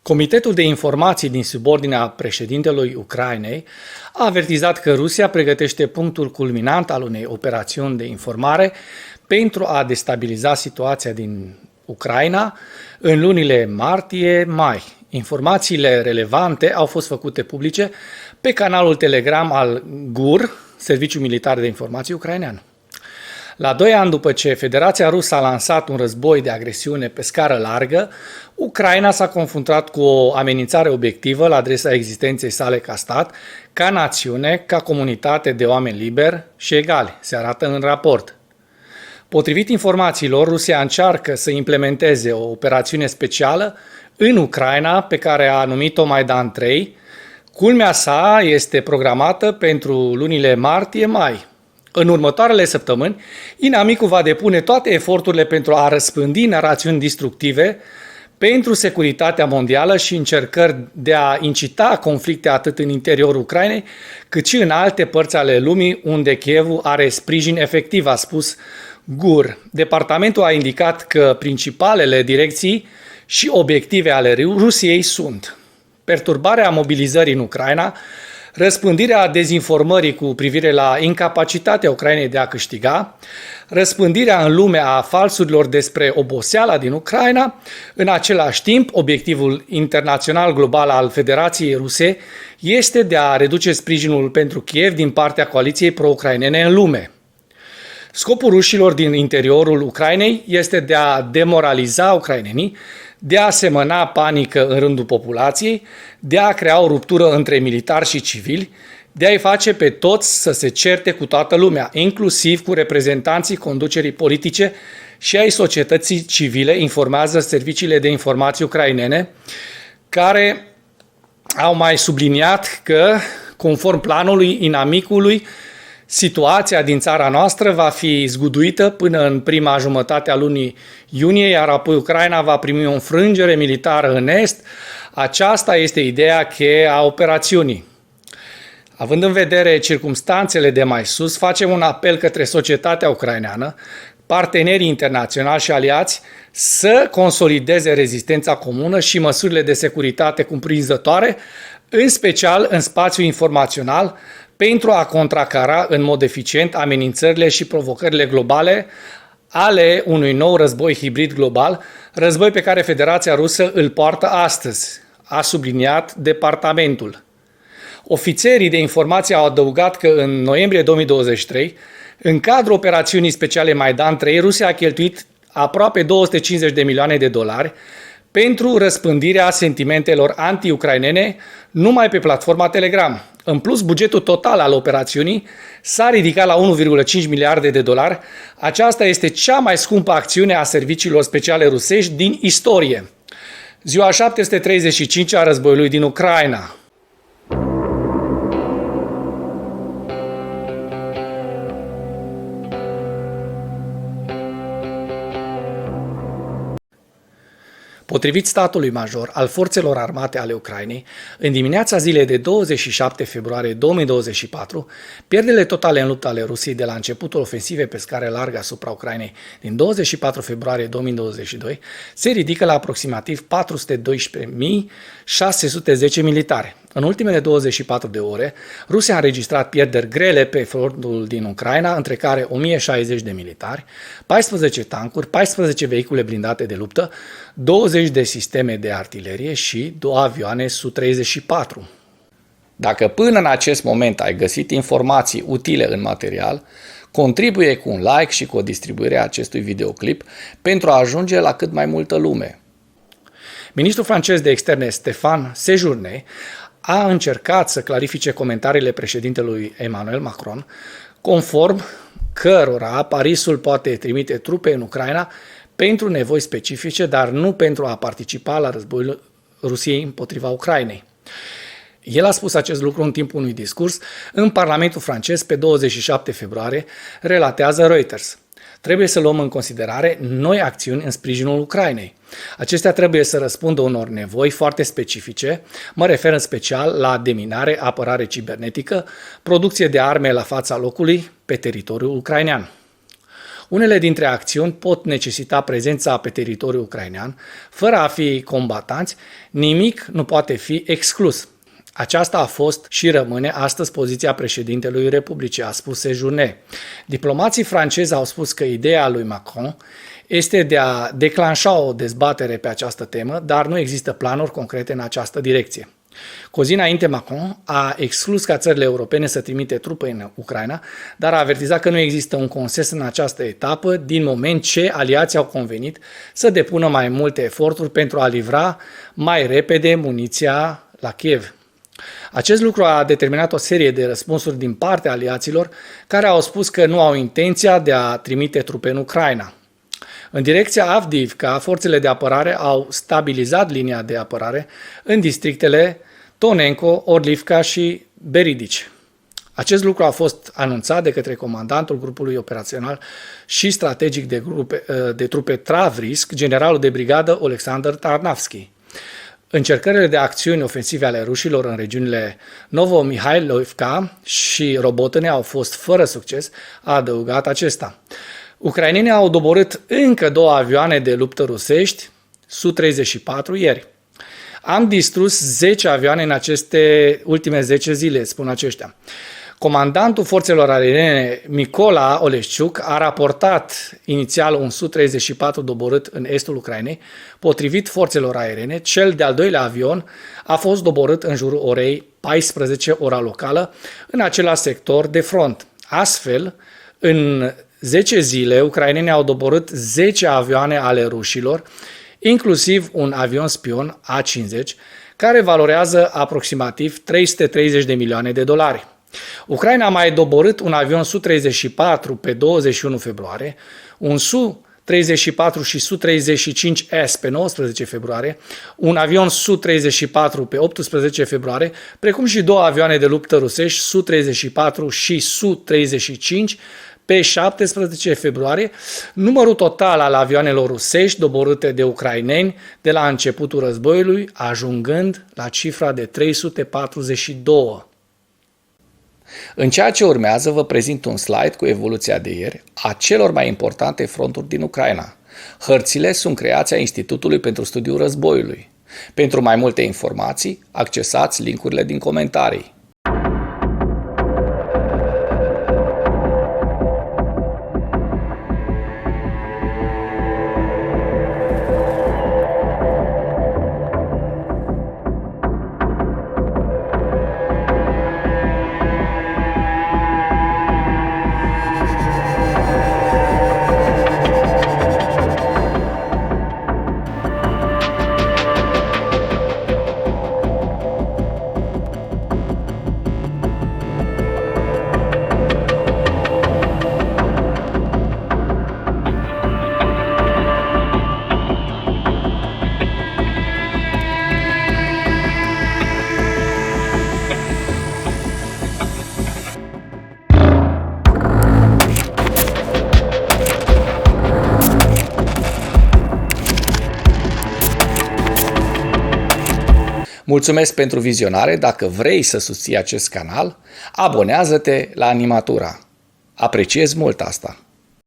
Comitetul de informații din subordinea președintelui Ucrainei a avertizat că Rusia pregătește punctul culminant al unei operațiuni de informare pentru a destabiliza situația din Ucraina în lunile martie-mai. Informațiile relevante au fost făcute publice pe canalul Telegram al GUR, Serviciul Militar de Informații Ucrainean. La 2 ani după ce Federația Rusă a lansat un război de agresiune pe scară largă, Ucraina s-a confruntat cu o amenințare obiectivă la adresa existenței sale ca stat, ca națiune, ca comunitate de oameni liberi și egali, se arată în raport. Potrivit informațiilor, Rusia încearcă să implementeze o operațiune specială în Ucraina pe care a numit-o Maidan 3. Culmea sa este programată pentru lunile martie-mai. În următoarele săptămâni, inamicul va depune toate eforturile pentru a răspândi narațiuni destructive pentru securitatea mondială și încercări de a incita conflicte atât în interiorul Ucrainei, cât și în alte părți ale lumii unde Kievul are sprijin efectiv, a spus GUR. Departamentul a indicat că principalele direcții și obiective ale Rusiei sunt perturbarea mobilizării în Ucraina, răspândirea dezinformării cu privire la incapacitatea Ucrainei de a câștiga, răspândirea în lume a falsurilor despre oboseala din Ucraina. În același timp, obiectivul internațional global al Federației Ruse este de a reduce sprijinul pentru Kiev din partea coaliției pro-ucrainene în lume. Scopul rușilor din interiorul Ucrainei este de a demoraliza ucrainenii, de a semăna panică în rândul populației, de a crea o ruptură între militari și civili, de a-i face pe toți să se certe cu toată lumea, inclusiv cu reprezentanții conducerii politice și ai societății civile, informează serviciile de informații ucrainene, care au mai subliniat că, conform planului inamicului, situația din țara noastră va fi zguduită până în prima jumătate a lunii iunie, iar apoi Ucraina va primi o înfrângere militară în est. Aceasta este ideea cheie a operațiunii. Având în vedere circumstanțele de mai sus, facem un apel către societatea ucraineană, partenerii internaționali și aliați să consolideze rezistența comună și măsurile de securitate cuprinzătoare, în special în spațiul informațional, pentru a contracara în mod eficient amenințările și provocările globale ale unui nou război hibrid global, război pe care Federația Rusă îl poartă astăzi, a subliniat departamentul. Ofițerii de informație au adăugat că în noiembrie 2023, în cadrul operațiunii speciale Maidan 3, Rusia a cheltuit aproape 250 de milioane de dolari pentru răspândirea sentimentelor anti-ucrainene numai pe platforma Telegram. În plus, bugetul total al operațiunii s-a ridicat la 1,5 miliarde de dolari. Aceasta este cea mai scumpă acțiune a serviciilor speciale rusești din istorie. Ziua 735 a războiului din Ucraina. Potrivit statului major al forțelor armate ale Ucrainei, în dimineața zilei de 27 februarie 2024, pierderile totale în luptă ale Rusiei de la începutul ofensivei pe scară largă asupra Ucrainei din 24 februarie 2022 se ridică la aproximativ 412.610 militari. În ultimele 24 de ore, Rusia a înregistrat pierderi grele pe frontul din Ucraina, între care 1060 de militari, 14 tancuri, 14 vehicule blindate de luptă, 20 de sisteme de artilerie și 2 avioane Su-34. Dacă până în acest moment ai găsit informații utile în material, contribuie cu un like și cu o distribuire a acestui videoclip pentru a ajunge la cât mai multă lume. Ministrul francez de externe Stéphane Séjourné a încercat să clarifice comentariile președintelui Emmanuel Macron, conform cărora Parisul poate trimite trupe în Ucraina pentru nevoi specifice, dar nu pentru a participa la războiul Rusiei împotriva Ucrainei. El a spus acest lucru în timpul unui discurs în Parlamentul francez pe 27 februarie, relatează Reuters. Trebuie să luăm în considerare noi acțiuni în sprijinul Ucrainei. Acestea trebuie să răspundă unor nevoi foarte specifice, mă refer în special la deminare, apărare cibernetică, producție de arme la fața locului pe teritoriul ucrainean. Unele dintre acțiuni pot necesita prezența pe teritoriul ucrainean, fără a fi combatanți, nimic nu poate fi exclus. Aceasta a fost și rămâne astăzi poziția președintelui Republicii, a spus Sejourné. Diplomații francezi au spus că ideea lui Macron este de a declanșa o dezbatere pe această temă, dar nu există planuri concrete în această direcție. Cu o zi înainte, Macron a exclus ca țările europene să trimite trupe în Ucraina, dar a avertizat că nu există un consens în această etapă, din moment ce aliații au convenit să depună mai multe eforturi pentru a livra mai repede muniția la Kiev. Acest lucru a determinat o serie de răspunsuri din partea aliaților care au spus că nu au intenția de a trimite trupe în Ucraina. În direcția Avdiivka, forțele de apărare au stabilizat linia de apărare în districtele Tonenko, Orlivka și Beridici. Acest lucru a fost anunțat de către comandantul grupului operațional și strategic de trupe Tavrisk, generalul de brigadă Oleksandr Tarnavski. Încercările de acțiuni ofensive ale rușilor în regiunile Novomihailovka și Robotene au fost fără succes, a adăugat acesta. Ucrainenii au doborât încă 2 avioane de luptă rusești, Su-34, ieri. Am distrus 10 avioane în aceste ultime 10 zile, spun aceștia. Comandantul forțelor aeriene Mykola Oleșciuc a raportat inițial un Su-34 doborât în estul Ucrainei. Potrivit forțelor aeriene, cel de-al doilea avion a fost doborât în jurul orei 14, ora locală, în același sector de front. Astfel, în 10 zile, ucrainenii au doborât 10 avioane ale rușilor, inclusiv un avion spion A-50, care valorează aproximativ 330 de milioane de dolari. Ucraina a mai doborât un avion Su-34 pe 21 februarie, un Su-34 și Su-35S pe 19 februarie, un avion Su-34 pe 18 februarie, precum și 2 avioane de luptă rusești Su-34 și Su-35 pe 17 februarie, numărul total al avioanelor rusești doborâte de ucraineni de la începutul războiului, ajungând la cifra de 342. În ceea ce urmează, vă prezint un slide cu evoluția de ieri a celor mai importante fronturi din Ucraina. Hărțile sunt creația Institutului pentru Studiul Războiului. Pentru mai multe informații, accesați linkurile din comentarii. Mulțumesc pentru vizionare. Dacă vrei să susții acest canal, abonează-te la Animatura. Apreciez mult asta.